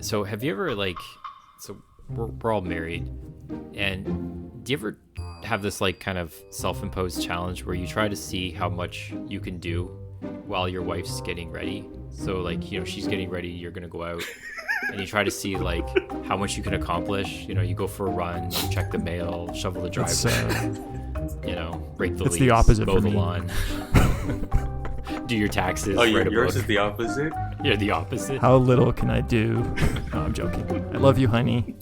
So have you ever so we're all married, and do you ever have this like kind of self-imposed challenge where you try to see how much you can do while your wife's getting ready? So like, she's getting ready, you're gonna go out, and you try to see like how much you can accomplish. You go for a run, you check the mail, shovel the driveway, rake the leaves, the opposite mow for the me. lawn, do your taxes. Oh, write a yours book. is the opposite? You're the opposite. How little can I do? No, I'm joking. I love you, honey.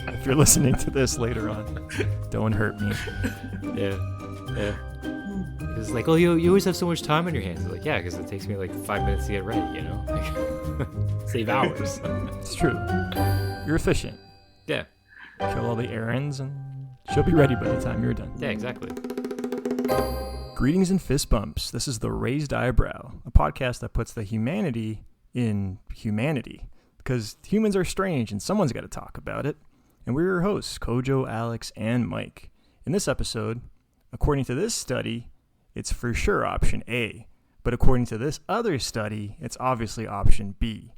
If you're listening to this later on, don't hurt me. Yeah. It's like, oh, you always have so much time on your hands. Like, yeah, because it takes me like 5 minutes to get ready, Save hours. It's true. You're efficient. Yeah. Kill all the errands and she'll be ready by the time you're done. Yeah, exactly. Greetings and fist bumps. This is The Raised Eyebrow, a podcast that puts the humanity in humanity. Because humans are strange and someone's got to talk about it. And we're your hosts, Kojo, Alex, and Mike. In this episode, according to this study, it's for sure option A. But according to this other study, it's obviously option B.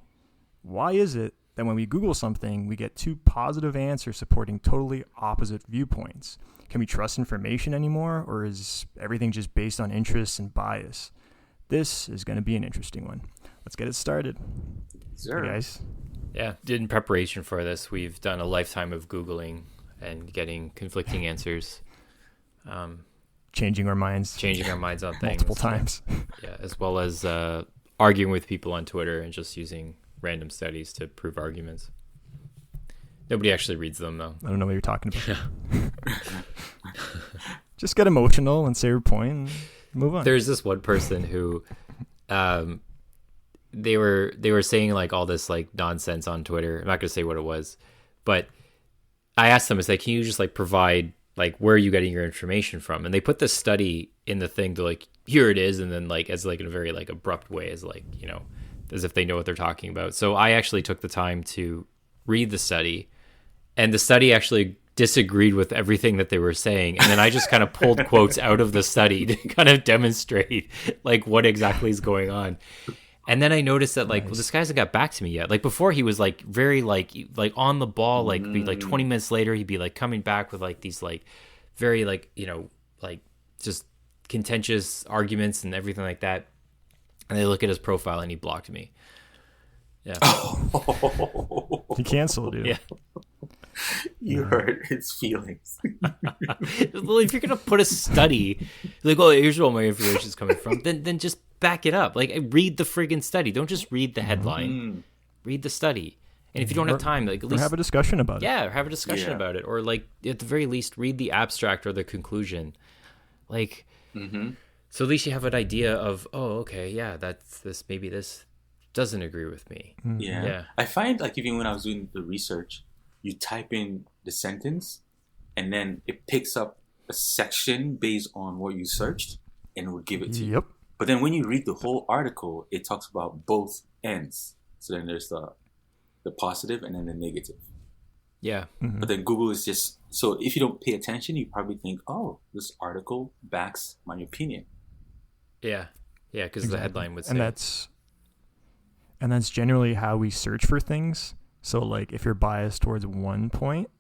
Why is it that when we Google something, we get two positive answers supporting totally opposite viewpoints? Can we trust information anymore, or is everything just based on interests and bias? This is going to be an interesting one. Let's get it started. Sure. Hey guys. Yeah, in preparation for this, we've done a lifetime of Googling and getting conflicting answers. Changing our minds on things. multiple times. Yeah, as well as arguing with people on Twitter and just using random studies to prove arguments. Nobody actually reads them, though. I don't know what you're talking about. Just get emotional and say your point and move on. There's this one person who they were saying like all this like nonsense on Twitter. I'm not gonna say what it was, but I asked them, it's like, can you just like provide like where are you getting your information from? And they put this study in the thing to like, here it is, and then like as like in a very like abrupt way, as like, as if they know what they're talking about. So I actually took the time to read the study, and the study actually disagreed with everything that they were saying, and then I just kind of pulled quotes out of the study to kind of demonstrate like what exactly is going on. And then I noticed that like, well, this guy hasn't got back to me yet. Like before, he was like very like on the ball. Like be like 20 minutes later, he'd be like coming back with like these like very like like just contentious arguments and everything like that. And they look at his profile and he blocked me. Yeah. He canceled you. Yeah. You hurt his feelings. Well, if you're gonna put a study like, oh, here's where all my information is coming from, then just back it up. Like, read the friggin' study. Don't just read the headline. Read the study. And if you don't have time, like, at least have a discussion about it. Yeah, or have a discussion about it, or like at the very least, read the abstract or the conclusion. Like, so at least you have an idea of, oh, okay, yeah, that's this. Maybe this doesn't agree with me. Yeah. I find like even when I was doing the research, you type in the sentence, and then it picks up a section based on what you searched, and it will give it to you. But then when you read the whole article, it talks about both ends. So then there's the positive and then the negative. Yeah. But then Google is just, so if you don't pay attention, you probably think, oh, this article backs my opinion. Yeah. Yeah, because the headline would say. And that's generally how we search for things. So like if you're biased towards one point,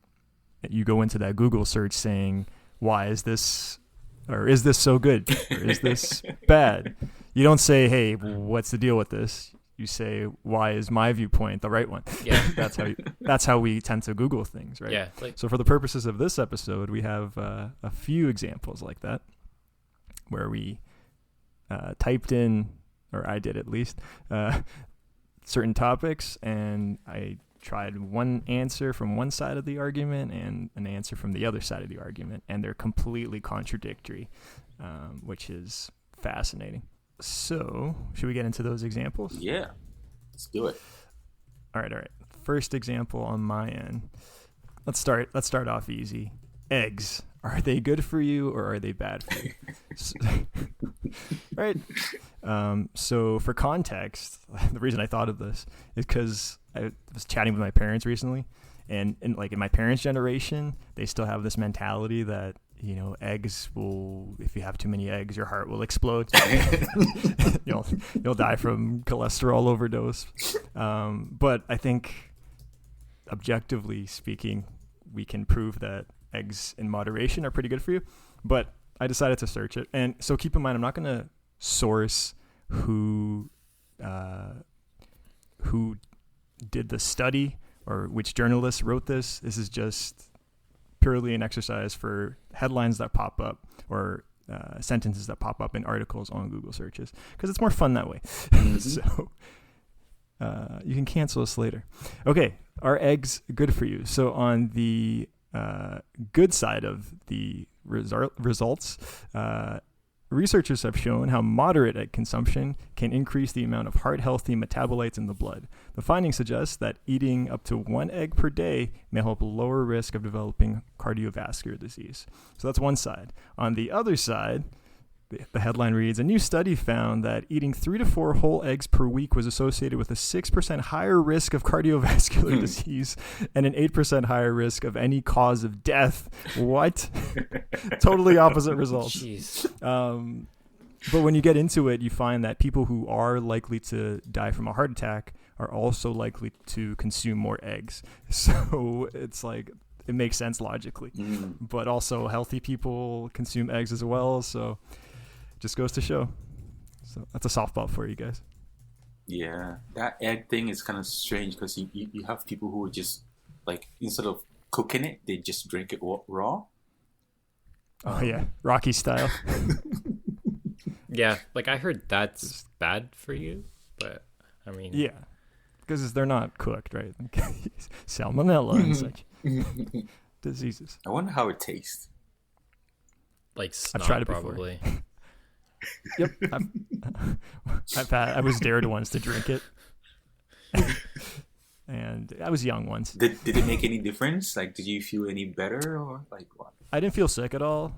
you go into that Google search saying, why is this, or is this so good? Or is this bad? You don't say, hey, what's the deal with this? You say, why is my viewpoint the right one? Yeah. That's how we tend to Google things, right? Yeah. So for the purposes of this episode, we have a few examples like that where we typed in, or I did at least, certain topics, and I tried one answer from one side of the argument and an answer from the other side of the argument, and they're completely contradictory, which is fascinating. So, should we get into those examples? Yeah, let's do it. All right. First example on my end. Let's start off easy. Eggs. Are they good for you or are they bad for you? Right. So for context, the reason I thought of this is because I was chatting with my parents recently, and like in my parents' generation, they still have this mentality that eggs will, if you have too many eggs, your heart will explode. You'll die from cholesterol overdose. But I think, objectively speaking, we can prove that eggs in moderation are pretty good for you. But I decided to search it. And so keep in mind, I'm not going to source who did the study or which journalist wrote this. This is just purely an exercise for headlines that pop up or sentences that pop up in articles on Google searches, because it's more fun that way. So you can cancel us later. Okay, are eggs good for you? So on the good side of the results, researchers have shown how moderate egg consumption can increase the amount of heart-healthy metabolites in the blood. The findings suggest that eating up to 1 egg per day may help lower risk of developing cardiovascular disease. So that's one side. On the other side, the headline reads, a new study found that eating 3 to 4 whole eggs per week was associated with a 6% higher risk of cardiovascular disease and an 8% higher risk of any cause of death. What? Totally opposite results. Jeez. But when you get into it, you find that people who are likely to die from a heart attack are also likely to consume more eggs. So it's like, it makes sense logically. But also healthy people consume eggs as well, so just goes to show. So that's a softball for you guys. Yeah, that egg thing is kind of strange because you have people who are just like, instead of cooking it, they just drink it raw. Oh yeah, Rocky style. Yeah, like I heard that's bad for you, but I mean, yeah, because they're not cooked, right? Salmonella and such diseases. I wonder how it tastes. like snot, I've tried it probably. Yep, I was dared once to drink it, and I was young once. Did it make any difference? Like, did you feel any better or like what? I didn't feel sick at all.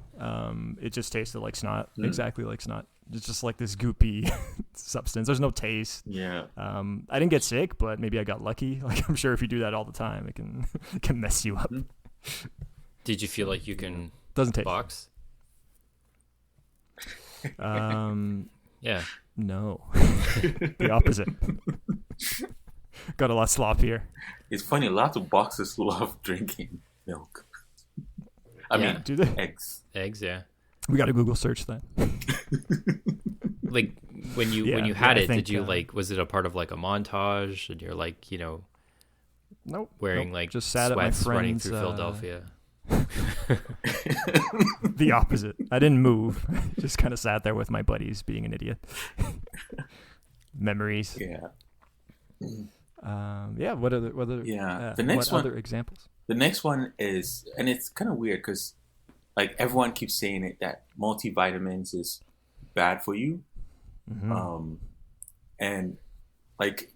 It just tasted like snot, exactly like snot. It's just like this goopy substance. There's no taste. Yeah. I didn't get sick, but maybe I got lucky. Like, I'm sure if you do that all the time, it can mess you up. Did you feel like you can Doesn't taste. box? Yeah. No. The opposite. Got a lot sloppier. It's funny, lots of boxers love drinking milk. I mean, do they? eggs. Eggs, yeah. We got to Google search that. Like when you had it, did you like, was it a part of like a montage and you're like, Nope. wearing like just sat at my sweats running friend's, through Philadelphia? The opposite. I didn't move. Just kind of sat there with my buddies being an idiot. Memories. Yeah. What other the next one, other examples? The next one is, and it's kind of weird because like everyone keeps saying it, that multivitamins is bad for you. And like,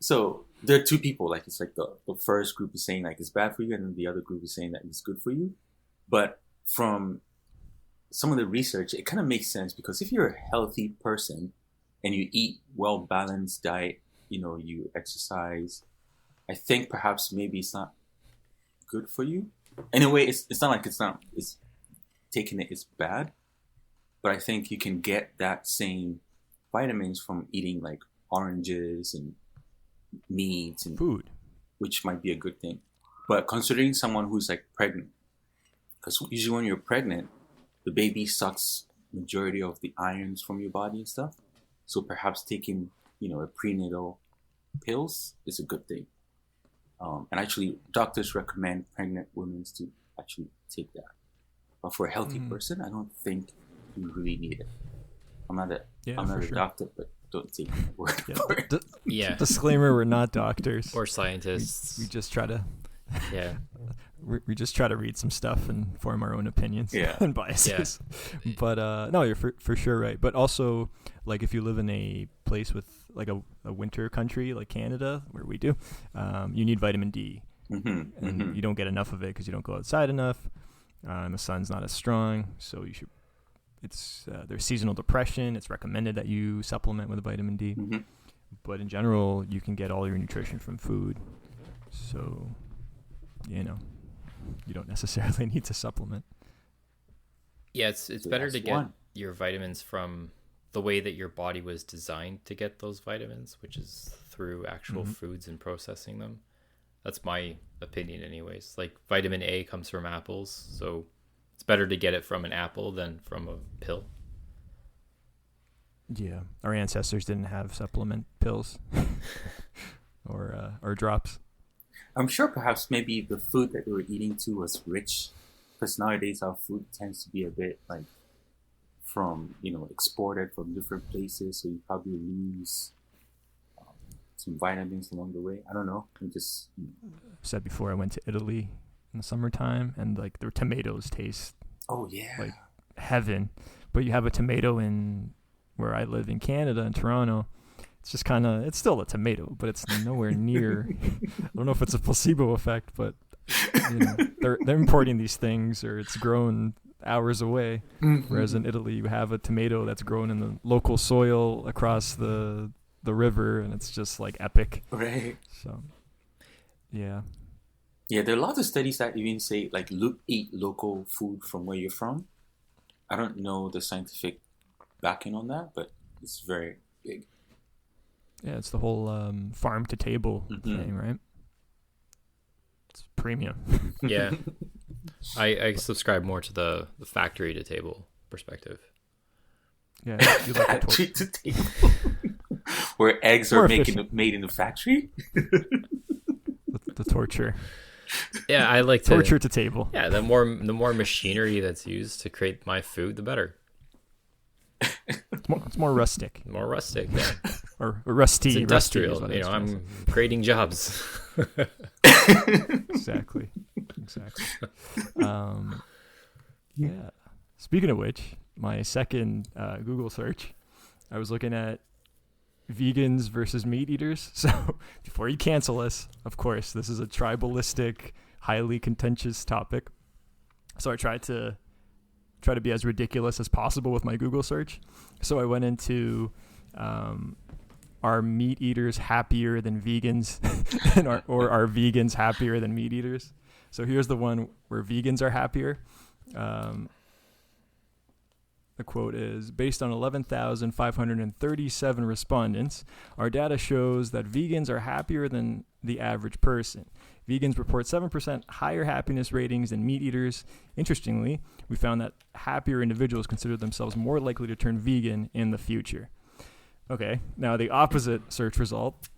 so there are two people, like it's like the first group is saying like it's bad for you, and then the other group is saying that it's good for you. But from some of the research, it kind of makes sense, because if you're a healthy person and you eat well-balanced diet, you exercise, I think perhaps maybe it's not good for you. Anyway, it's not like it's taking it is bad, but I think you can get that same vitamins from eating like oranges and meats and food, which might be a good thing. But considering someone who's like pregnant, because usually when you're pregnant, the baby sucks majority of the ions from your body and stuff. So perhaps taking, a prenatal pills is a good thing. And actually, doctors recommend pregnant women to actually take that. But for a healthy person, I don't think you really need it. I'm not a doctor, but don't take my word for it. Disclaimer: we're not doctors or scientists. We just try to. Yeah. We just try to read some stuff and form our own opinions and biases. Yeah. But no, you're for sure right. But also, like if you live in a place with like a winter country like Canada, where we do, you need vitamin D, and you don't get enough of it because you don't go outside enough, and the sun's not as strong. So you should. There's seasonal depression. It's recommended that you supplement with vitamin D. But in general, you can get all your nutrition from food. So, you don't necessarily need to supplement. Yeah, it's So better that's to get one. your vitamins from the way that your body was designed to get those vitamins, which is through actual foods and processing them. That's my opinion anyways. Like vitamin A comes from apples, so it's better to get it from an apple than from a pill. Yeah, our ancestors didn't have supplement pills or drops. I'm sure perhaps maybe the food that they were eating too was rich, because nowadays our food tends to be a bit like from exported from different places, so you probably lose some vitamins along the way. I don't know. I'm just Said before, I went to Italy in the summertime, and like their tomatoes taste oh yeah, like heaven. But you have a tomato in where I live in Canada, in Toronto. It's just it's still a tomato, but it's nowhere near. I don't know if it's a placebo effect, but they're importing these things, or it's grown hours away. Whereas in Italy, you have a tomato that's grown in the local soil across the river, and it's just like epic. right. So, yeah. Yeah, there are lots of studies that even say like eat local food from where you're from. I don't know the scientific backing on that, but it's very big. Yeah, it's the whole farm to table thing, right? It's premium. Yeah. I subscribe more to the factory to table perspective. Yeah, you like Factory to table. Where eggs are made in the factory? the torture. Yeah, I like torture to table. Yeah, the more machinery that's used to create my food, the better. It's more rustic. More rustic, yeah. or rusty. It's industrial. Rusty I'm creating jobs. Exactly. Yeah. Speaking of which, my second Google search, I was looking at vegans versus meat eaters. So before you cancel us, of course, this is a tribalistic, highly contentious topic. So I tried to be as ridiculous as possible with my Google search. So I went into are meat eaters happier than vegans or are vegans happier than meat eaters? So here's the one where vegans are happier. The quote is, based on 11,537 respondents, our data shows that vegans are happier than the average person. Vegans report 7% higher happiness ratings than meat eaters. Interestingly, we found that happier individuals consider themselves more likely to turn vegan in the future. Okay, now the opposite search result.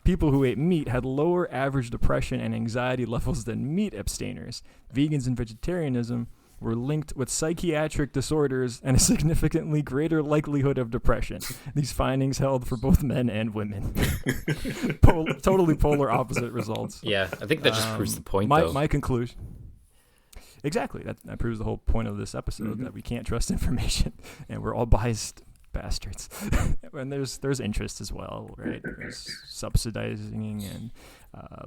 People who ate meat had lower average depression and anxiety levels than meat abstainers. Vegans and vegetarianism were linked with psychiatric disorders and a significantly greater likelihood of depression. These findings held for both men and women. Totally polar opposite results. Yeah, I think that just proves the point, though. My conclusion. Exactly. That proves the whole point of this episode, that we can't trust information, and we're all biased bastards. And there's interest as well, right? There's subsidizing and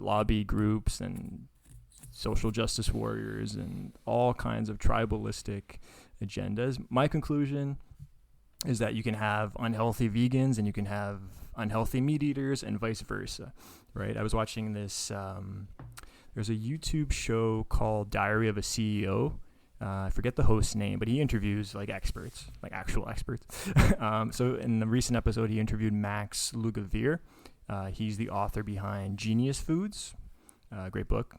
lobby groups and social justice warriors and all kinds of tribalistic agendas. My conclusion is that you can have unhealthy vegans and you can have unhealthy meat eaters and vice versa, right? I was watching this, there's a YouTube show called Diary of a CEO. I forget the host's name, but he interviews like experts, like actual experts. So in the recent episode, he interviewed Max Lugavere. He's the author behind Genius Foods, great book.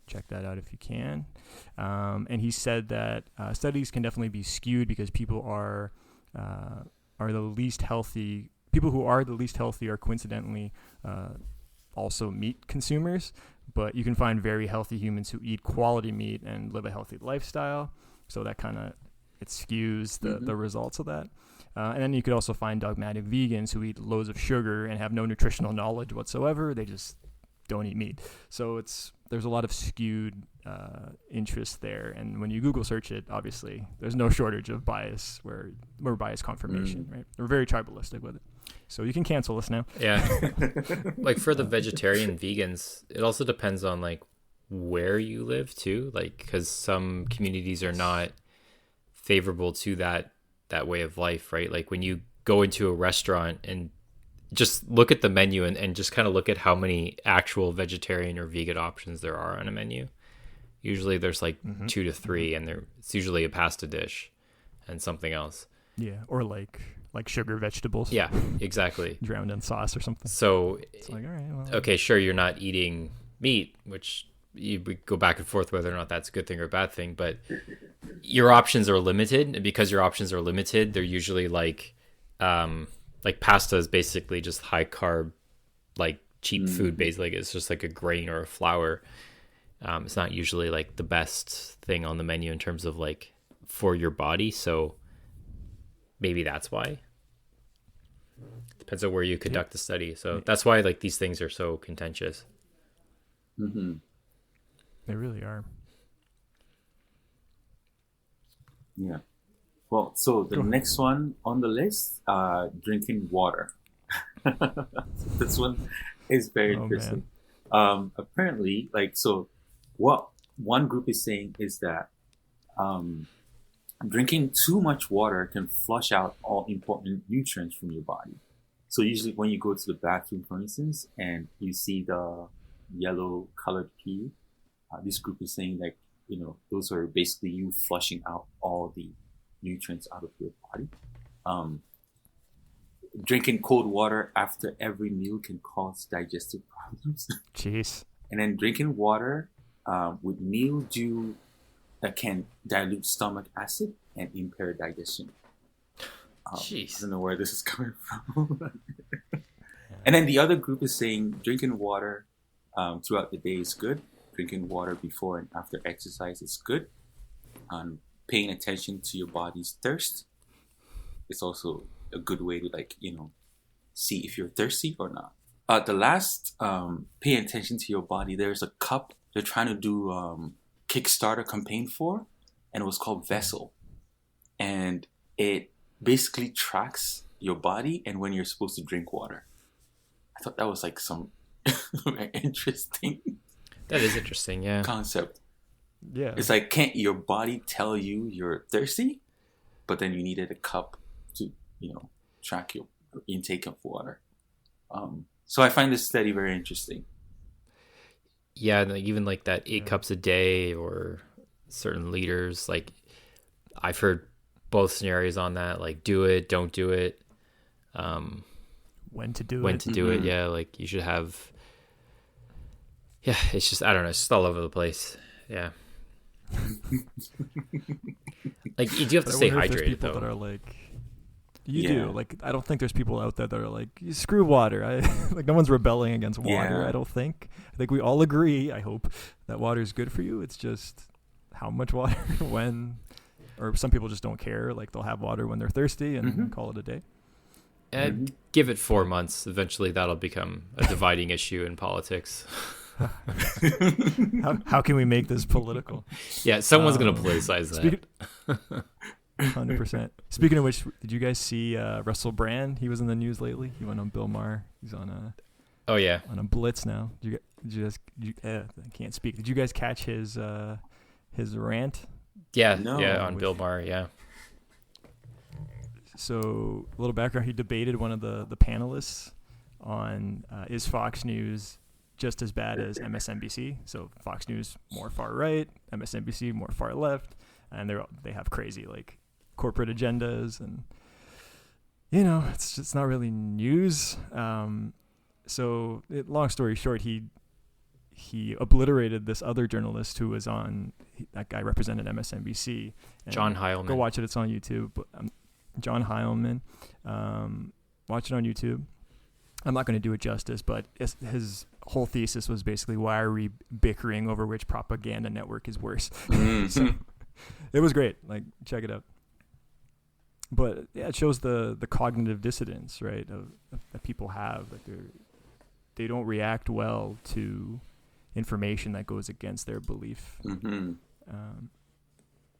Check that out if you can. And he said that studies can definitely be skewed because people are the least healthy. People who are the least healthy are coincidentally also meat consumers. But you can find very healthy humans who eat quality meat and live a healthy lifestyle. So that it skews the results of that. And then you could also find dogmatic vegans who eat loads of sugar and have no nutritional knowledge whatsoever. They just don't eat meat. So there's a lot of skewed interest there. And when you Google search it, obviously, there's no shortage of bias where we're bias confirmation, right? We're very tribalistic with it. So you can cancel us now. Yeah. Like for the vegetarian vegans, it also depends on like where you live too. Like, because some communities are not favorable to that way of life, right? Like when you go into a restaurant and just look at the menu and just kind of look at how many actual vegetarian or vegan options there are on a menu. Usually there's like 2 to 3, and it's usually a pasta dish and something else. Yeah, or like sugar vegetables. Yeah, exactly. Drowned in sauce or something. So it's like, all right, well, okay, sure, you're not eating meat, which we go back and forth whether or not that's a good thing or a bad thing, but your options are limited, and because your options are limited, they're usually like pasta is basically just high carb, like cheap food based, like it's just like a grain or a flour. It's not usually like the best thing on the menu in terms of like for your body, so maybe that's why. Depends on where you conduct the study. So that's why like these things are so contentious. They really are. Yeah. Well, so the next one on the list, drinking water. This one is very interesting. Apparently, like, so what one group is saying is that drinking too much water can flush out all important nutrients from your body. So usually when you go to the bathroom, for instance, and you see the yellow colored pee, this group is saying like, those are basically you flushing out all the nutrients out of your body. Drinking cold water after every meal can cause digestive problems. Jeez. And then drinking water with mildew that can dilute stomach acid and impair digestion. Jeez. I don't know where this is coming from. And then the other group is saying drinking water throughout the day is good. Drinking water before and after exercise is good. Paying attention to your body's thirst is also a good way to see if you're thirsty or not. The last, pay attention to your body. There's a cup they're trying to do Kickstarter campaign for, and it was called Vessel. And it basically tracks your body and when you're supposed to drink water. I thought that was like some interesting. That is interesting, yeah. Concept. Yeah. It's like, can't your body tell you you're thirsty? But then you needed a cup to, track your intake of water. So I find this study very interesting. Yeah, like even like that 8 cups a day or certain liters, like I've heard both scenarios on that, like do it, don't do it. When to do it, yeah, like you should have. Yeah, it's just, I don't know, it's just all over the place. Yeah. Like you do have to stay hydrated though. That are like, you do. Like I don't think there's people out there that are like, screw water. Like no one's rebelling against water. I don't think. I think we all agree, I hope, that water is good for you. It's just how much water, when, or some people just don't care. Like they'll have water when they're thirsty and call it a day. And give it 4 months. Eventually that'll become a dividing issue in politics. How can we make this political? Yeah, someone's going to politicize that. 100%. Speaking of which, did you guys see Russell Brand? He was in the news lately. He went on Bill Maher. He's on a on a blitz now. I can't speak. Did you guys catch his rant? Yeah, on Bill Maher, yeah. So a little background: he debated one of the panelists on is Fox News just as bad as MSNBC? So Fox News more far right, MSNBC more far left, and they have crazy like corporate agendas, and it's just not really news. So long story short, he obliterated this other journalist who was on. That guy represented MSNBC. John Heilman. Go watch it. It's on YouTube. John Heilman. Watch it on YouTube. I'm not going to do it justice, but his whole thesis was basically, why are we bickering over which propaganda network is worse? So it was great. Like, check it out. But yeah, it shows the cognitive dissonance, right, that people have. Like they don't react well to information that goes against their belief.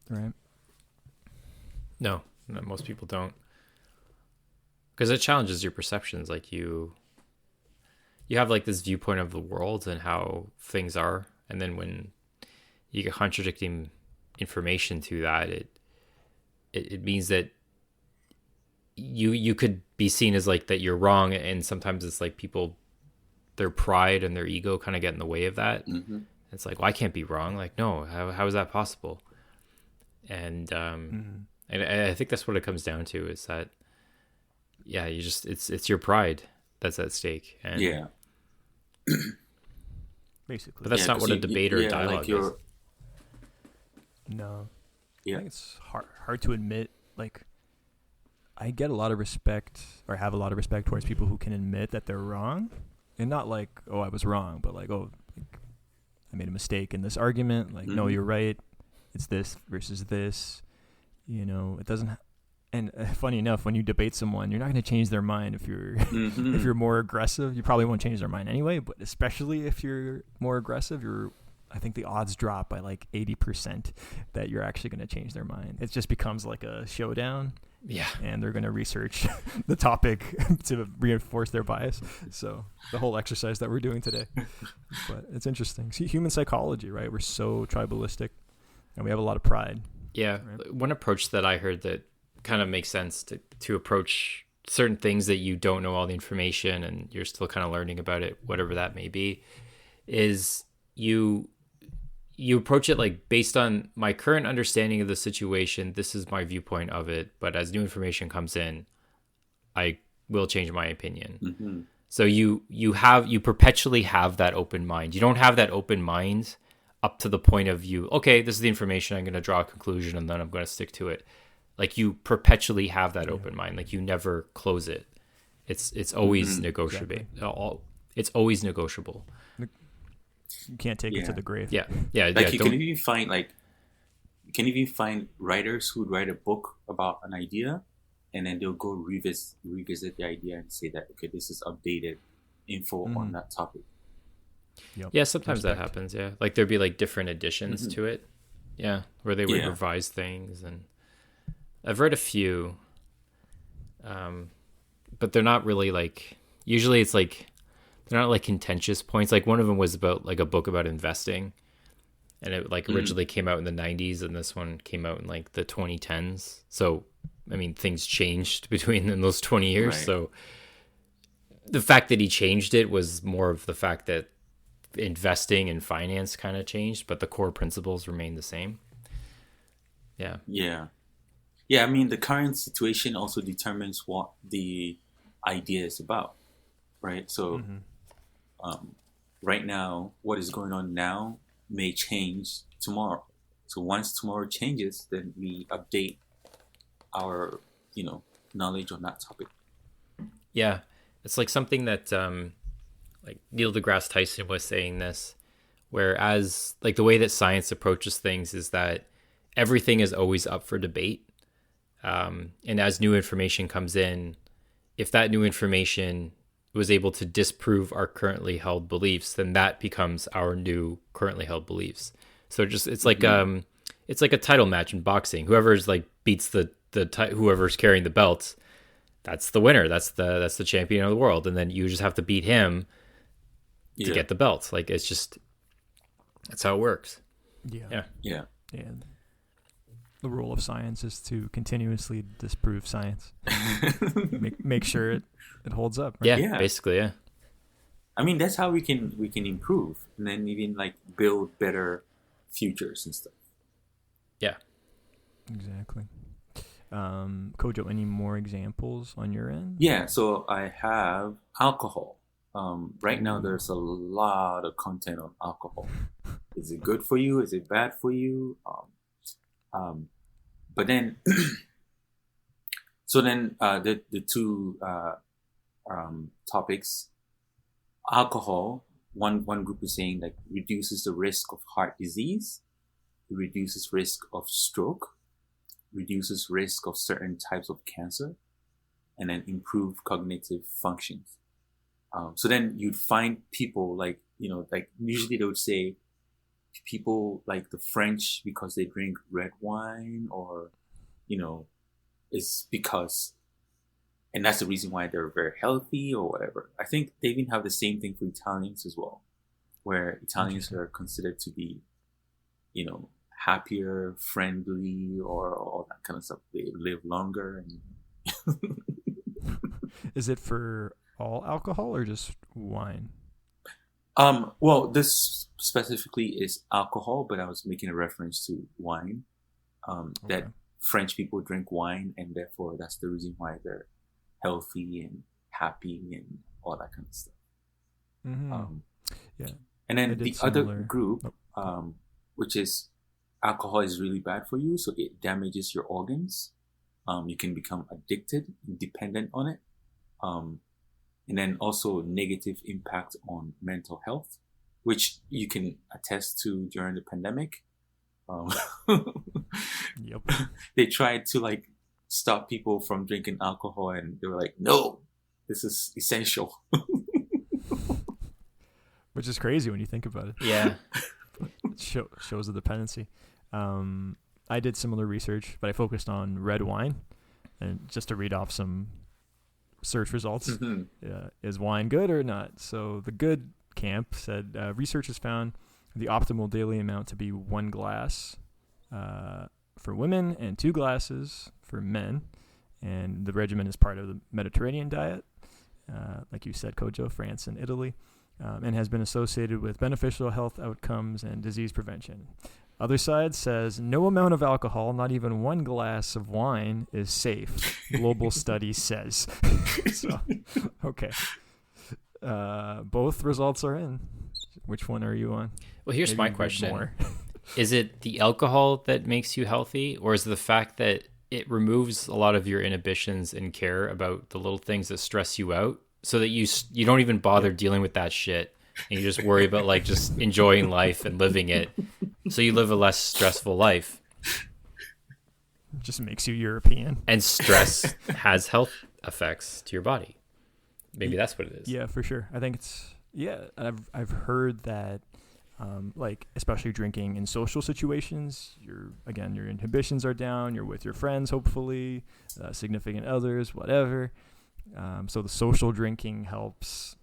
Right? No, most people don't. Because it challenges your perceptions. Like you have like this viewpoint of the world and how things are, and then when you get contradicting information to that, it means that you could be seen as like that you're wrong, and sometimes it's like people, their pride and their ego kind of get in the way of that, It's like, well, I can't be wrong. Like, no, how is that possible? And and I think that's what it comes down to, is that, yeah, you just, it's your pride that's at stake. And Yeah. Basically. but that's not what a debate or a dialogue is. No. Yeah. I think it's hard to admit. Like, I get a lot of respect, or have a lot of respect towards people who can admit that they're wrong, and not like, oh, I was wrong, but like, oh, like, I made a mistake in this argument. Like, no, you're right. It's this versus this. You know, it doesn't. And funny enough, when you debate someone, you're not going to change their mind if you're if you're more aggressive. You probably won't change their mind anyway. But especially if you're more aggressive, I think the odds drop by like 80% that you're actually going to change their mind. It just becomes like a showdown. Yeah. And they're going to research the topic to reinforce their bias. So the whole exercise that we're doing today. But it's interesting. See, human psychology, right? We're so tribalistic, and we have a lot of pride. Yeah. Right? One approach that I heard that kind of makes sense to approach certain things that you don't know all the information and you're still kind of learning about it, whatever that may be, is you approach it like, based on my current understanding of the situation, this is my viewpoint of it, but as new information comes in, I will change my opinion. So you perpetually have that open mind. You don't have that open mind up to the point of okay, this is the information, I'm going to draw a conclusion and then I'm going to stick to it. Like, you perpetually have that open mind. Like, you never close it. It's always negotiable. Exactly. It's always negotiable. You can't take it to the grave. Yeah. Like, you can even find writers who would write a book about an idea, and then they'll go revisit the idea and say that, okay, this is updated info on that topic. Yep. Yeah, sometimes that happens. Yeah, like there'd be like different additions to it. Yeah, where they would revise things, and I've read a few, but they're not really like. Usually, it's like they're not like contentious points. Like, one of them was about like a book about investing, and it like originally came out in the 90s, and this one came out in like the 2010s. So, I mean, things changed between in those 20 years. Right. So the fact that he changed it was more of the fact that investing and finance kind of changed, but the core principles remain the same. Yeah. I mean, the current situation also determines what the idea is about, right? So right now, what is going on now may change tomorrow. So once tomorrow changes, then we update our knowledge on that topic. Yeah, it's like something that like Neil deGrasse Tyson was saying this, whereas like the way that science approaches things is that everything is always up for debate. And as new information comes in, if that new information was able to disprove our currently held beliefs, then that becomes our new currently held beliefs. So it's like a title match in boxing. Whoever's like beats whoever's carrying the belts, that's the winner. That's the champion of the world. And then you just have to beat him to get the belt. Like, it's just, that's how it works. Yeah. Yeah. The rule of science is to continuously disprove science. make sure it holds up. Right? Yeah, basically, yeah. I mean, that's how we can improve, and then even like build better futures and stuff. Yeah. Exactly. Kojo, any more examples on your end? Yeah, so I have alcohol. Right now, there's a lot of content on alcohol. Is it good for you? Is it bad for you? But then, the two topics, alcohol. One group is saying like reduces the risk of heart disease, reduces risk of stroke, reduces risk of certain types of cancer, and then improve cognitive functions. So then you'd find people like usually they would say people like the French because they drink red wine, or it's because, and that's the reason why they're very healthy or whatever. I think they even have the same thing for Italians as well, where Italians are considered to be happier, friendly, or all that kind of stuff. They live longer. And is it for all alcohol or just wine? Well, this specifically is alcohol, but I was making a reference to wine. That French people drink wine, and therefore that's the reason why they're healthy and happy and all that kind of stuff. Mm-hmm. Yeah. And then the other group, which is alcohol is really bad for you, so it damages your organs. You can become addicted, dependent on it. And then also negative impact on mental health, which you can attest to during the pandemic. Yep. They tried to like stop people from drinking alcohol, and they were like, "No, this is essential." Which is crazy when you think about it. Yeah. It shows the dependency. I did similar research, but I focused on red wine, and just to read off some search results. Is wine good or not? So the good camp said research has found the optimal daily amount to be 1 glass for women and 2 glasses for men, and the regimen is part of the Mediterranean diet, like you said, Kojo, France and Italy, and has been associated with beneficial health outcomes and disease prevention. Other side says no amount of alcohol, not even 1 glass of wine, is safe. Global study says. So, okay. Both results are in. Which one are you on? Well, here's my question. Is it the alcohol that makes you healthy, or is it the fact that it removes a lot of your inhibitions and care about the little things that stress you out, so that you don't even bother dealing with that shit, and you just worry about like just enjoying life and living it, so you live a less stressful life? It just makes you European. And stress has health effects to your body. Maybe that's what it is. Yeah, for sure. I think it's I've heard that like especially drinking in social situations, your inhibitions are down, you're with your friends, hopefully, significant others, whatever. So the social drinking helps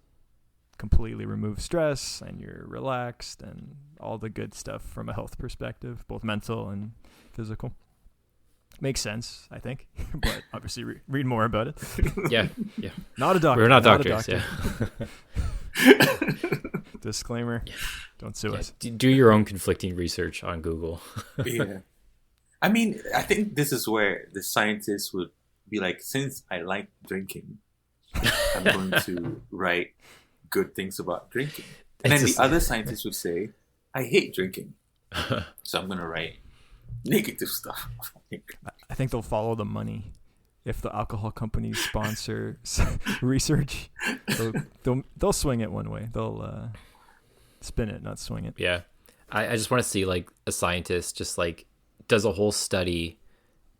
completely remove stress, and you're relaxed and all the good stuff from a health perspective, both mental and physical. Makes sense, I think, but obviously read more about it. Yeah. Not a doctor. We're not doctors, yeah. Disclaimer, don't sue us. Do your own conflicting research on Google. Yeah. I mean, I think this is where the scientists would be like, since I like drinking, I'm going to write good things about drinking. And then the other scientists would say, I hate drinking, so I'm going to write negative stuff. I think they'll follow the money. If the alcohol companies sponsor research, they'll swing it one way. They'll spin it, not swing it. Yeah. I just want to see like a scientist just like does a whole study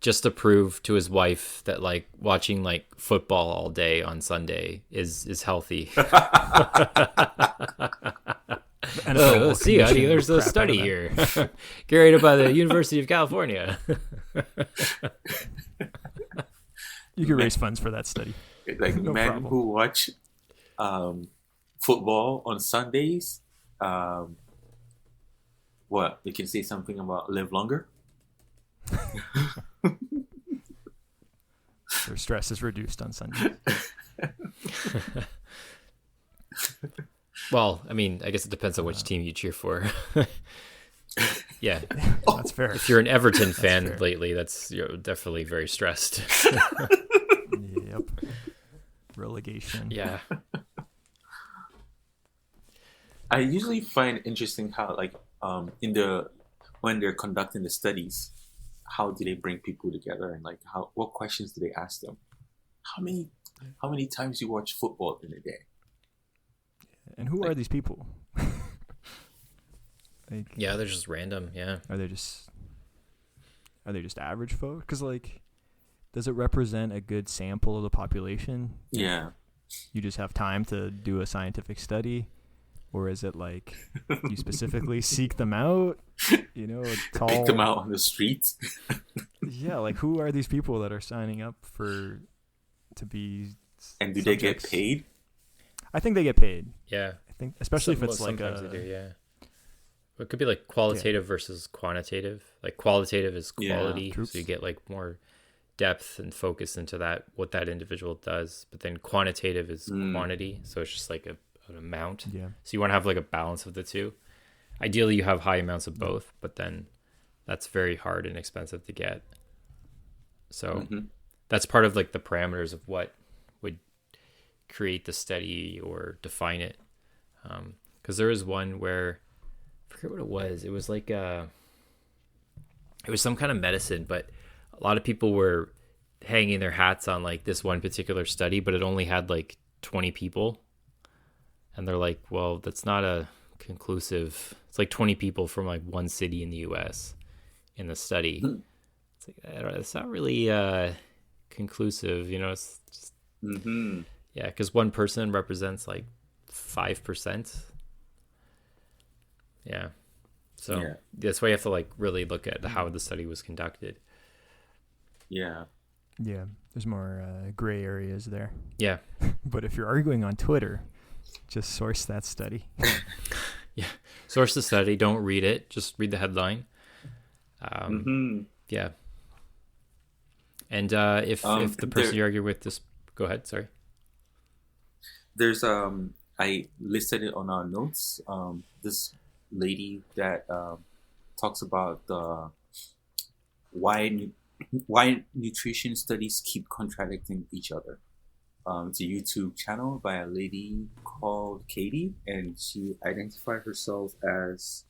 just to prove to his wife that like watching like football all day on Sunday is healthy. Let's see, honey, there's a study here carried out by the University of California. You can raise funds for that study. Like No men problem. who watch football on Sundays, what, they can say something about live longer? Their stress is reduced on Sunday. Well, I mean, I guess it depends on which team you cheer for. Yeah. That's fair. If you're an Everton fan lately, you're definitely very stressed. Yep. Relegation. Yeah. I usually find interesting how, like, when they're conducting the studies, how do they bring people together, and like what questions do they ask them? How many times you watch football in a day? And who are these people? Like, Yeah, they're just random. Yeah. Are they just average folk? Because like, does it represent a good sample of the population? Yeah. You just have time to do a scientific study, or is it like you specifically seek them out? You know, Pick them out on the streets. Yeah, like who are these people that are signing up to be? And do they get paid? I think they get paid. Yeah. I think, especially if it's like sometimes they do, yeah. It could be like qualitative versus quantitative. Like qualitative is quality, so you get like more depth and focus into what that individual does. But then quantitative is quantity, so it's just like a an amount. Yeah. So you want to have like a balance of the two. Ideally, you have high amounts of both, but then that's very hard and expensive to get. So that's part of like the parameters of what would create the study or define it. Because there was one where I forget what it was. It was like it was some kind of medicine, but a lot of people were hanging their hats on like this one particular study, but it only had like 20 people. And they're like, well, that's not a conclusive. It's like 20 people from like one city in the US in the study. It's like, I don't know, it's not really conclusive, you know. It's just, yeah, because one person represents like 5%. Yeah. So that's why you have to like really look at how the study was conducted. Yeah. Yeah. There's more gray areas there. Yeah. But if you're arguing on Twitter, just source that study. Yeah. Source the study. Don't read it. Just read the headline. Yeah. And if the person you argue with just go ahead. Sorry. There's I listed it on our notes. This lady that talks about the why nutrition studies keep contradicting each other. It's a YouTube channel by a lady called Katie, and she identified herself as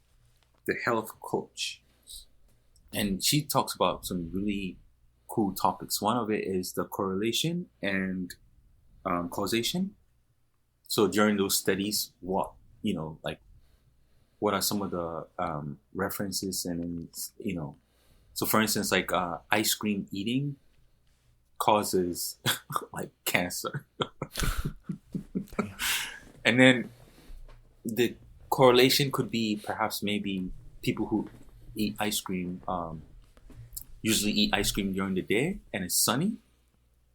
the health coach. And she talks about some really cool topics. One of it is the correlation and causation. So during those studies, what are some of the references and, so for instance, like ice cream eating causes like cancer. And then the correlation could be perhaps maybe people who eat ice cream usually eat ice cream during the day and it's sunny.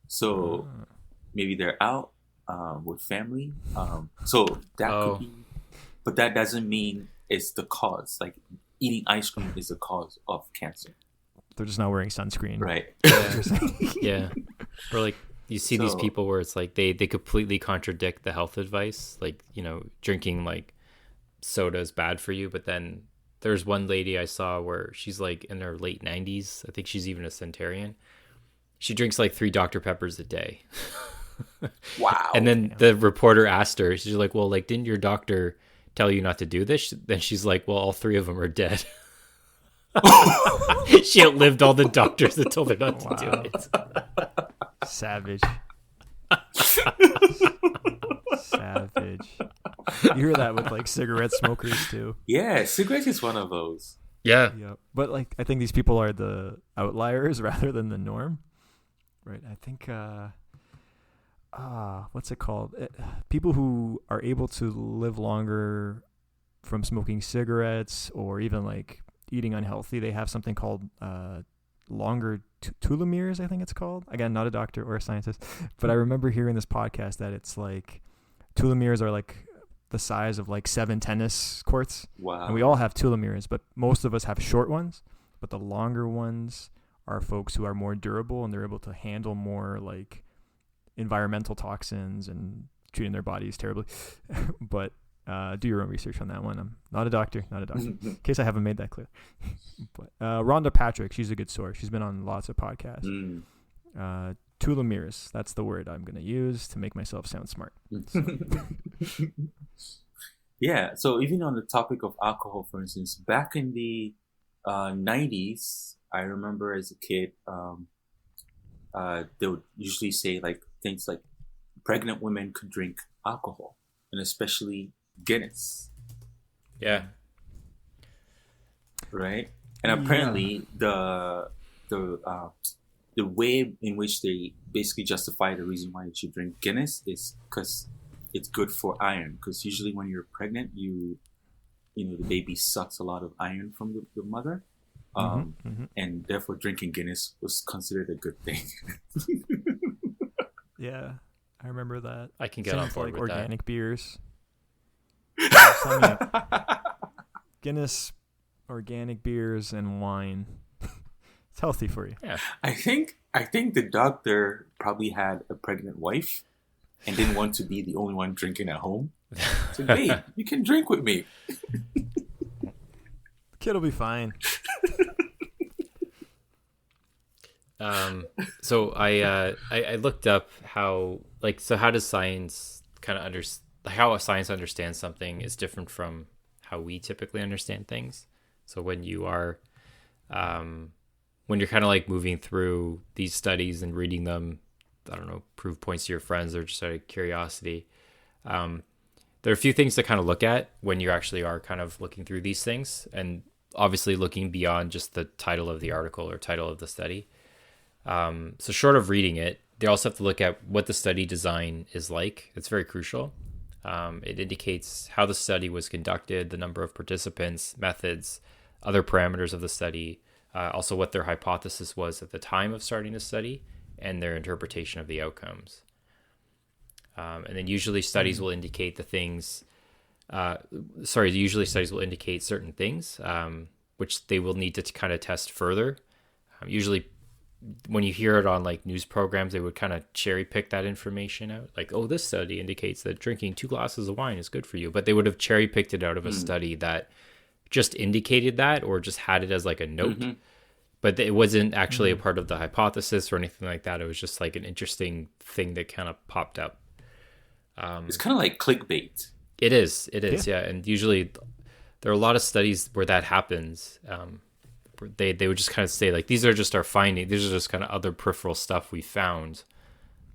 So maybe they're out with family. So that could be, but that doesn't mean it's the cause. Like eating ice cream is the cause of cancer. They're just not wearing sunscreen. Right. Yeah. Or like you see these people where it's like they completely contradict the health advice. Like, drinking like soda is bad for you. But then there's one lady I saw where she's like in her late 90s. I think she's even a centenarian. She drinks like 3 Dr. Peppers a day. Wow. And then the reporter asked her, she's like, well, like, didn't your doctor tell you not to do this? Then she's like, well, all 3 of them are dead. She outlived all the doctors that told her not to do it. Savage. Savage. You hear that with like cigarette smokers too. Yeah, cigarettes is one of those. Yeah. But like I think these people are the outliers rather than the norm. Right. I think what's it called? People who are able to live longer from smoking cigarettes or even like eating unhealthy, they have something called longer telomeres, I think it's called. Again, not a doctor or a scientist, but I remember hearing this podcast that it's like telomeres are like the size of like 7 tennis courts. Wow. And we all have telomeres, but most of us have short ones, but the longer ones are folks who are more durable and they're able to handle more like environmental toxins and treating their bodies terribly. But do your own research on that one. I'm not a doctor, in case I haven't made that clear. But Rhonda Patrick, she's a good source. She's been on lots of podcasts. Telomeres, that's the word I'm going to use to make myself sound smart. Yeah, so even on the topic of alcohol, for instance, back in the 90s, I remember as a kid, they would usually say like things like pregnant women could drink alcohol, and especially Guinness. Yeah. Right? And apparently the way in which they basically justify the reason why you should drink Guinness is because it's good for iron. Because usually when you're pregnant, the baby sucks a lot of iron from the mother. And therefore drinking Guinness was considered a good thing. Yeah, I remember that. I can get on board like with organic that. beers. Guinness, organic beers, and wine. It's healthy for you. Yeah. I think the doctor probably had a pregnant wife and didn't want to be the only one drinking at home. So, babe, you can drink with me. The kid will be fine. So I looked up how does science kind of how science understands something is different from how we typically understand things. So when you're kind of like moving through these studies and reading them, I don't know, prove points to your friends or just out of curiosity, there are a few things to kind of look at when you actually are kind of looking through these things, and obviously looking beyond just the title of the article or title of the study. So short of reading it, they also have to look at what the study design is like. It's very crucial. It indicates how the study was conducted, the number of participants, methods, other parameters of the study, also what their hypothesis was at the time of starting the study, and their interpretation of the outcomes. And then usually studies will indicate usually studies will indicate certain things, which they will need to kind of test further. Usually when you hear it on like news programs, they would kind of cherry pick that information out. Like, oh, this study indicates that drinking 2 glasses of wine is good for you. But they would have cherry picked it out of a study that just indicated that, or just had it as like a note. Mm-hmm. But it wasn't actually a part of the hypothesis or anything like that. It was just like an interesting thing that kind of popped up. It's kind of like clickbait. It is. Yeah. And usually there are a lot of studies where that happens. They would just kind of say like, these are just our findings. These are just kind of other peripheral stuff we found,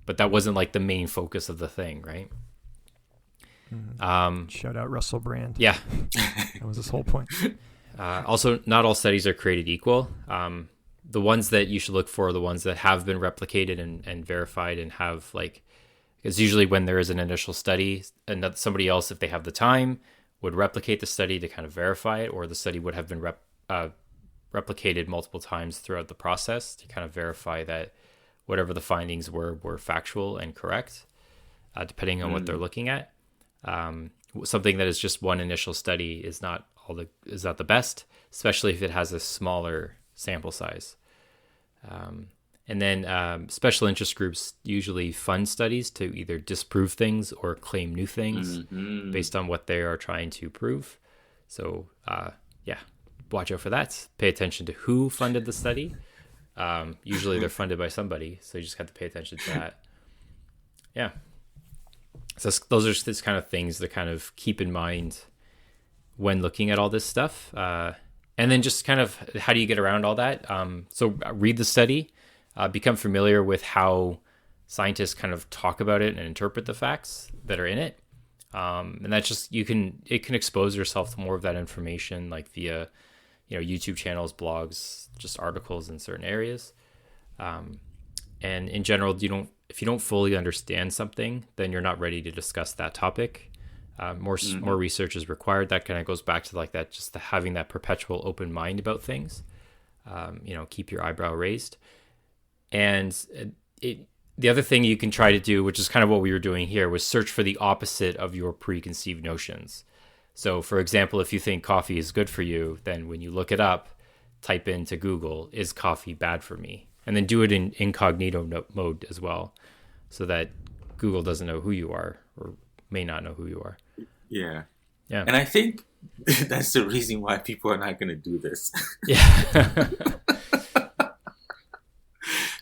but that wasn't like the main focus of the thing, right? Mm-hmm. Shout out Russell Brand. Yeah, that was his whole point. Also, not all studies are created equal. The ones that you should look for are the ones that have been replicated and verified, and have like, because usually when there is an initial study, and somebody else, if they have the time, would replicate the study to kind of verify it, or the study would have been replicated multiple times throughout the process to kind of verify that whatever the findings were factual and correct, depending on what they're looking at. Something that is just one initial study is not the best, especially if it has a smaller sample size. And then special interest groups usually fund studies to either disprove things or claim new things based on what they are trying to prove. So watch out for that. Pay attention to who funded the study. Usually they're funded by somebody, so you just have to pay attention to that. Yeah. So those are just kind of things to kind of keep in mind when looking at all this stuff. And then just kind of, how do you get around all that? So read the study, become familiar with how scientists kind of talk about it and interpret the facts that are in it. And that's just, it can expose yourself to more of that information, like via, YouTube channels, blogs, just articles in certain areas. And in general, if you don't fully understand something, then you're not ready to discuss that topic. More research is required. That kind of goes back to like that, just having that perpetual open mind about things. Keep your eyebrow raised. And the other thing you can try to do, which is kind of what we were doing here, was search for the opposite of your preconceived notions. So, for example, if you think coffee is good for you, then when you look it up, type into Google, is coffee bad for me? And then do it in incognito mode as well, so that Google doesn't know who you are, or may not know who you are. Yeah. Yeah. And I think that's the reason why people are not going to do this. Yeah.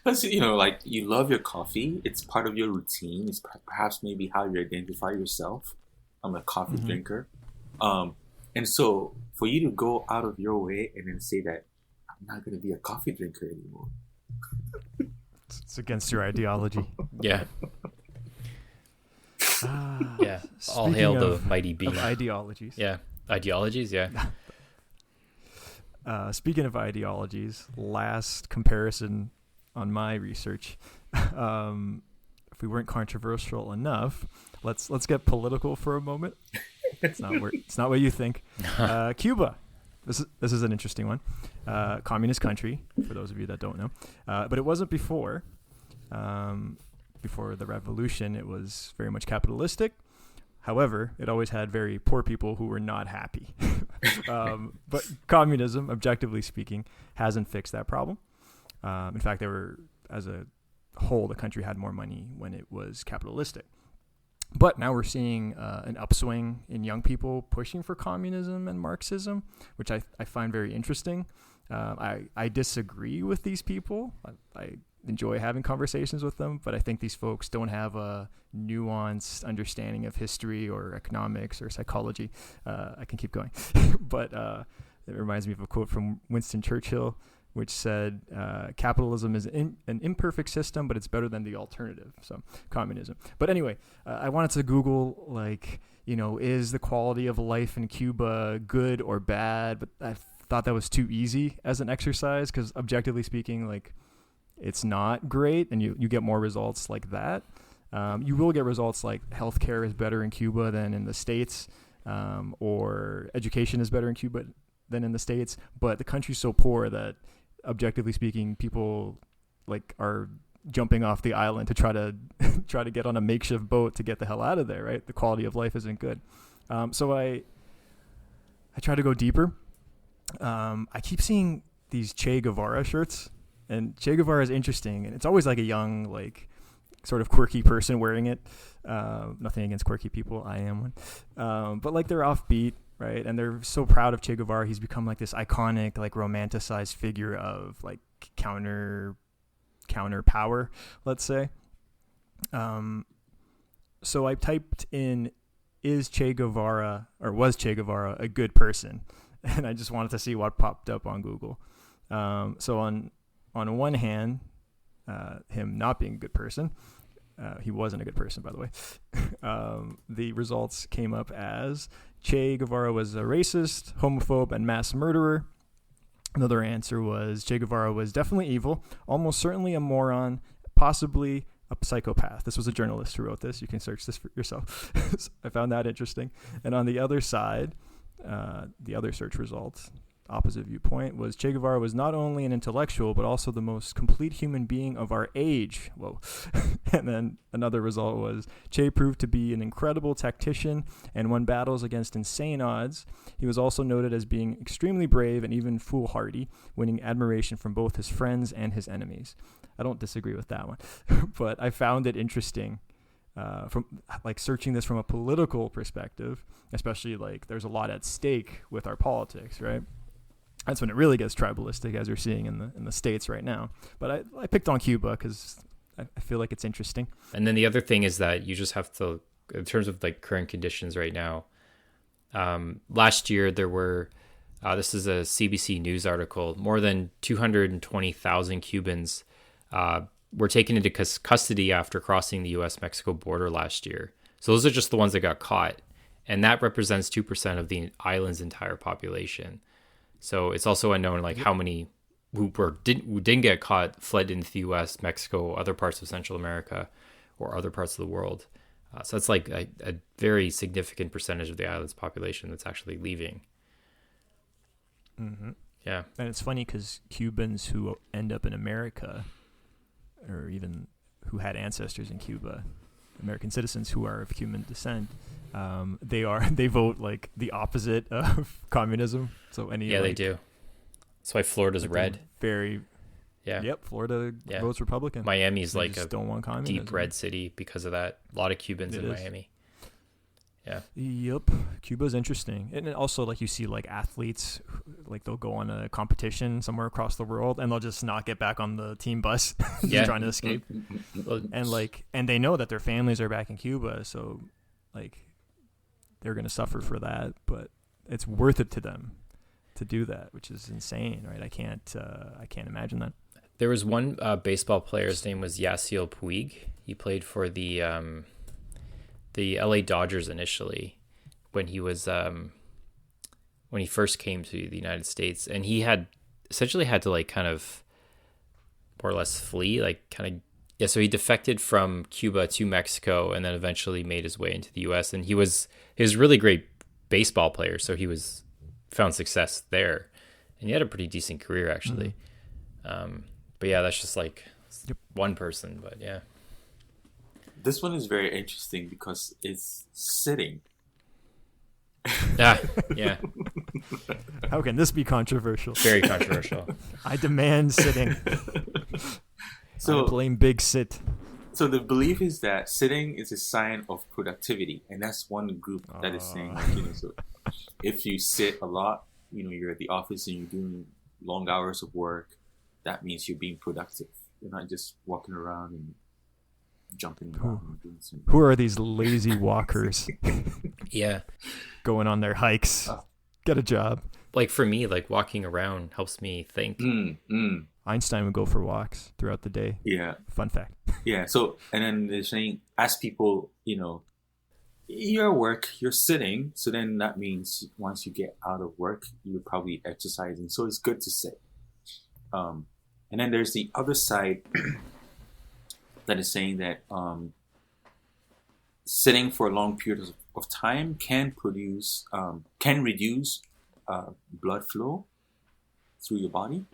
Because, like, you love your coffee. It's part of your routine. It's perhaps maybe how you identify yourself. I'm a coffee drinker. And so for you to go out of your way and then say that I'm not going to be a coffee drinker anymore. It's against your ideology. Yeah. Yeah. All hail the mighty bean. Ideologies. Yeah. Ideologies, yeah. Speaking of ideologies, last comparison on my research, if we weren't controversial enough, let's get political for a moment. It's not what you think. Cuba. This is an interesting one. Communist country, for those of you that don't know. But it wasn't before. Before the revolution, it was very much capitalistic. However, it always had very poor people who were not happy. But communism, objectively speaking, hasn't fixed that problem. In fact, as a whole, the country had more money when it was capitalistic. But now we're seeing an upswing in young people pushing for communism and Marxism, which I find very interesting. I disagree with these people. I enjoy having conversations with them, but I think these folks don't have a nuanced understanding of history or economics or psychology. I can keep going. But it reminds me of a quote from Winston Churchill, which said, capitalism is an imperfect system, but it's better than the alternative, so communism. But anyway, I wanted to Google, like, is the quality of life in Cuba good or bad? But I thought that was too easy as an exercise, because objectively speaking, like, it's not great, and you get more results like that. You will get results like healthcare is better in Cuba than in the States, or education is better in Cuba than in the States, but the country's so poor that objectively speaking, people like are jumping off the island to try to get on a makeshift boat to get the hell out of there, right? The quality of life isn't good. So I try to go deeper. I keep seeing these Che Guevara shirts, and Che Guevara is interesting, and it's always like a young, like, sort of quirky person wearing it. Nothing against quirky people. I am one. But like, they're offbeat, right? And they're so proud of Che Guevara. He's become like this iconic, like, romanticized figure of like counter power, let's say. So I typed in, was Che Guevara a good person? And I just wanted to see what popped up on Google. So on one hand, him not being a good person, he wasn't a good person, by the way. The results came up as Che Guevara was a racist, homophobe, and mass murderer. Another answer was Che Guevara was definitely evil, almost certainly a moron, possibly a psychopath. This was a journalist who wrote this. You can search this for yourself. So I found that interesting. And on the other side, the other search result, opposite viewpoint, was Che Guevara was not only an intellectual, but also the most complete human being of our age. Whoa. And then another result was Che proved to be an incredible tactician and won battles against insane odds. He was also noted as being extremely brave and even foolhardy, winning admiration from both his friends and his enemies. I don't disagree with that one, but I found it interesting. From like searching this from a political perspective, especially like there's a lot at stake with our politics, right? That's when it really gets tribalistic, as you're seeing in the States right now. But I picked on Cuba because I feel like it's interesting. And then the other thing is that you just have to, in terms of like current conditions right now, last year there were, this is a CBC News article, more than 220,000 Cubans were taken into custody after crossing the U.S.-Mexico border last year. So those are just the ones that got caught. And that represents 2% of the island's entire population. So it's also unknown like how many who didn't get caught fled into the U.S., Mexico, other parts of Central America, or other parts of the world. So it's like a very significant percentage of the island's population that's actually leaving. Mm-hmm. Yeah. And it's funny because Cubans who end up in America, or even who had ancestors in Cuba, American citizens who are of Cuban descent, they vote like the opposite of communism. So they do. That's why Florida's like red. Florida votes Republican. Miami's like a don't want communism. Deep red city because of that. A lot of Cubans in Miami. Yeah. Yep. Cuba's interesting. And also, like, you see, like, athletes, like, they'll go on a competition somewhere across the world and they'll just not get back on the team bus trying to escape. And they know that their families are back in Cuba, so, like, they're going to suffer for that, but it's worth it to them to do that, which is insane, right? I can't imagine that. There was one baseball player, his name was Yasiel Puig. He played for the LA Dodgers initially when he was when he first came to the United States, and he essentially had to like kind of more or less flee, like kind of so he defected from Cuba to Mexico and then eventually made his way into the US, and he was a really great baseball player, so he found success there, and he had a pretty decent career actually. Mm-hmm. But yeah, that's just like one person, but yeah. This one is very interesting because it's sitting. Yeah. How can this be controversial? Very controversial. I demand sitting. So I blame Big Sit. So the belief is that sitting is a sign of productivity, and that's one group that is saying, like, so if you sit a lot, you're at the office and you're doing long hours of work, that means you're being productive. You're not just walking around and jumping around and doing some... Who are these lazy walkers? Yeah. Going on their hikes. Get a job. Like for me, like walking around helps me think. Einstein would go for walks throughout the day. Yeah. Fun fact. Yeah. So, and then they're saying, ask people, you're at work, you're sitting. So then that means once you get out of work, you're probably exercising. So it's good to sit. And then there's the other side that is saying that sitting for a long period of time can reduce blood flow through your body.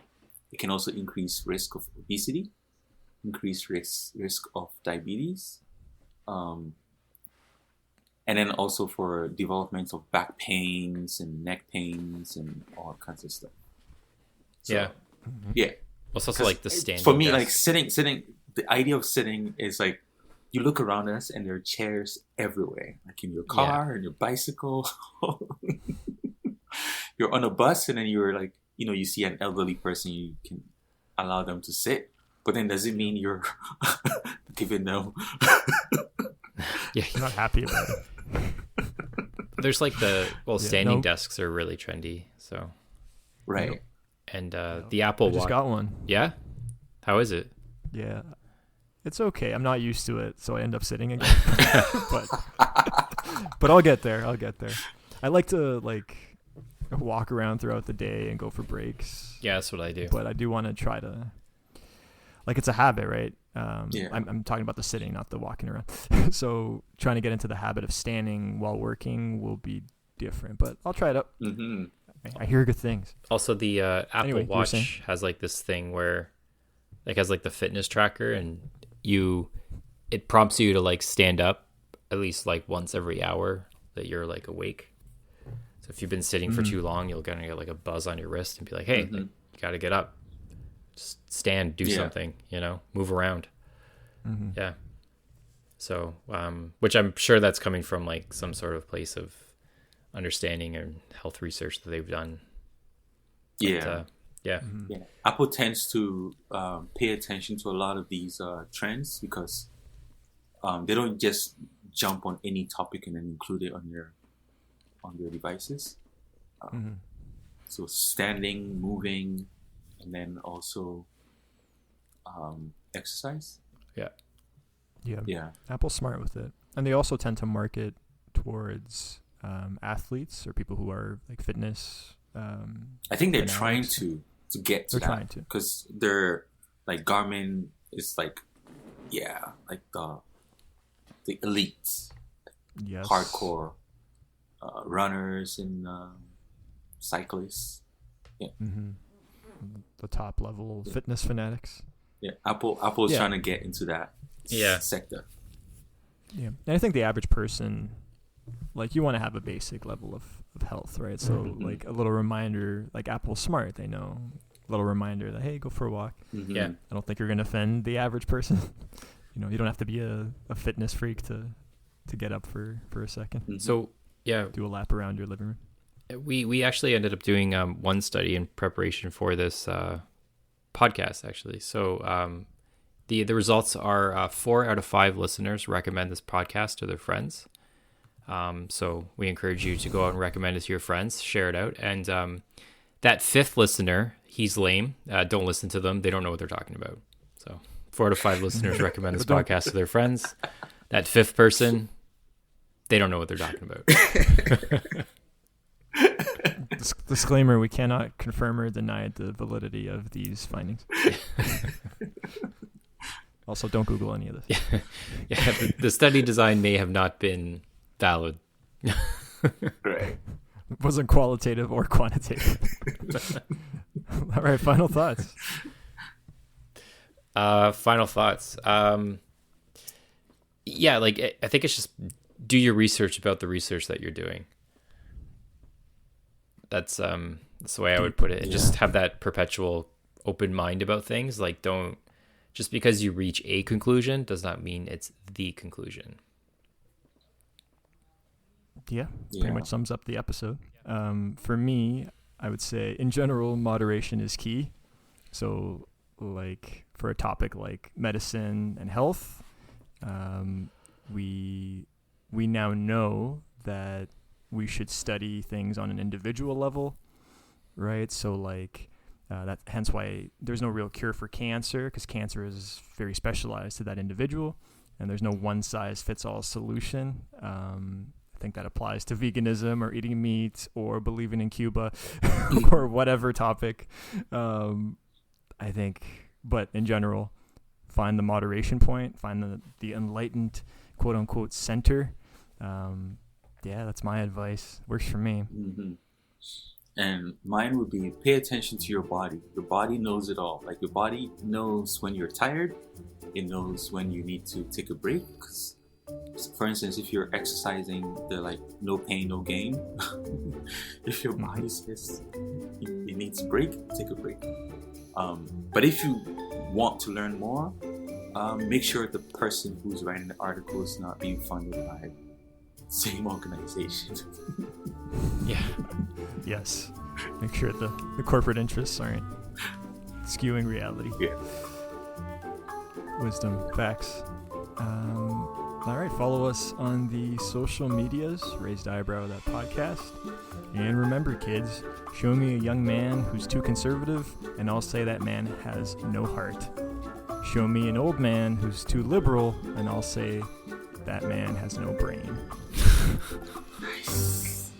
It can also increase risk of obesity, increase risk of diabetes, and then also for development of back pains and neck pains and all kinds of stuff. So, yeah. Well, it's also like the standing. For me, like sitting, the idea of sitting is like, you look around us and there are chairs everywhere, like in your car, in your bicycle. You're on a bus and then you're like, you see an elderly person, you can allow them to sit, but then does it mean you're giving them... You're not happy about it. There's like standing desks are really trendy, so... Right. And the Apple Watch... I just got one. Yeah? How is it? Yeah. It's okay. I'm not used to it, so I end up sitting again. but I'll get there. I like to, walk around throughout the day and go for breaks. Yeah, that's what I do. But I do want to try to, it's a habit, right? I'm talking about the sitting, not the walking around. So trying to get into the habit of standing while working will be different, but I'll try it out. Mm-hmm. I hear good things. Also, the Apple Watch has this thing where has the fitness tracker, and it prompts you to stand up at least once every hour that you're awake. So if you've been sitting for too long, you'll get a buzz on your wrist and be like, hey, you got to get up, just stand, do something, move around. Mm-hmm. Yeah. So, which I'm sure that's coming from some sort of place of understanding and health research that they've done. But, yeah. Apple tends to pay attention to a lot of these trends because they don't just jump on any topic and then include it on their devices. So standing, moving, and then also exercise. Yeah. Apple's smart with it, and they also tend to market towards athletes or people who are fitness. I think they're trying to get to that because they're Garmin is the elites, hardcore runners and cyclists. Yeah. Mm-hmm. The top level fitness fanatics. Yeah, Apple's trying to get into that sector. Yeah, and I think the average person, you want to have a basic level of health, right? So a little reminder, Apple's smart. They know a little reminder that, hey, go for a walk. Mm-hmm. Yeah. I don't think you're going to offend the average person. You don't have to be a fitness freak to get up for a second. Mm-hmm. So do a lap around your living room. We actually ended up doing one study in preparation for this podcast, actually. So the results are 4 out of 5 listeners recommend this podcast to their friends. So we encourage you to go out and recommend it to your friends, share it out. And that 5th listener, he's lame. Don't listen to them. They don't know what they're talking about. So 4 out of 5 listeners recommend this podcast to their friends. That 5th person, they don't know what they're talking about. Disclaimer, we cannot confirm or deny the validity of these findings. Also, don't Google any of this. The study design may have not been valid. Right. It wasn't qualitative or quantitative. All right, final thoughts. Final thoughts. I think it's just do your research about the research that you're doing. That's the way I would put it. And just have that perpetual open mind about things. Don't just because you reach a conclusion does not mean it's the conclusion. Yeah, pretty much sums up the episode. For me, I would say in general, moderation is key. So like for a topic like medicine and health, we now know that we should study things on an individual level, right? So like that hence why there's no real cure for cancer, because cancer is very specialized to that individual, and there's no one size fits all solution. I think that applies to veganism or eating meat or believing in Cuba or whatever topic. I think, but in general, find the moderation point, find the enlightened quote unquote center. Yeah, that's my advice. Works for me. Mm-hmm. And mine would be pay attention to your body. Your body knows it all. Like your body knows when you're tired. It knows when you need to take a break. 'Cause, for instance, if you're exercising, they're like no pain, no gain. If your body says it needs a break, take a break. But if you want to learn more, make sure the person who's writing the article is not being funded by the same organization. Yeah. Yes. Make sure the corporate interests aren't skewing reality. Yeah. Wisdom, facts. All right, follow us on the social medias, Raised Eyebrow, that podcast. And remember, kids, show me a young man who's too conservative, and I'll say that man has no heart. Show me an old man who's too liberal, and I'll say that man has no brain. Nice.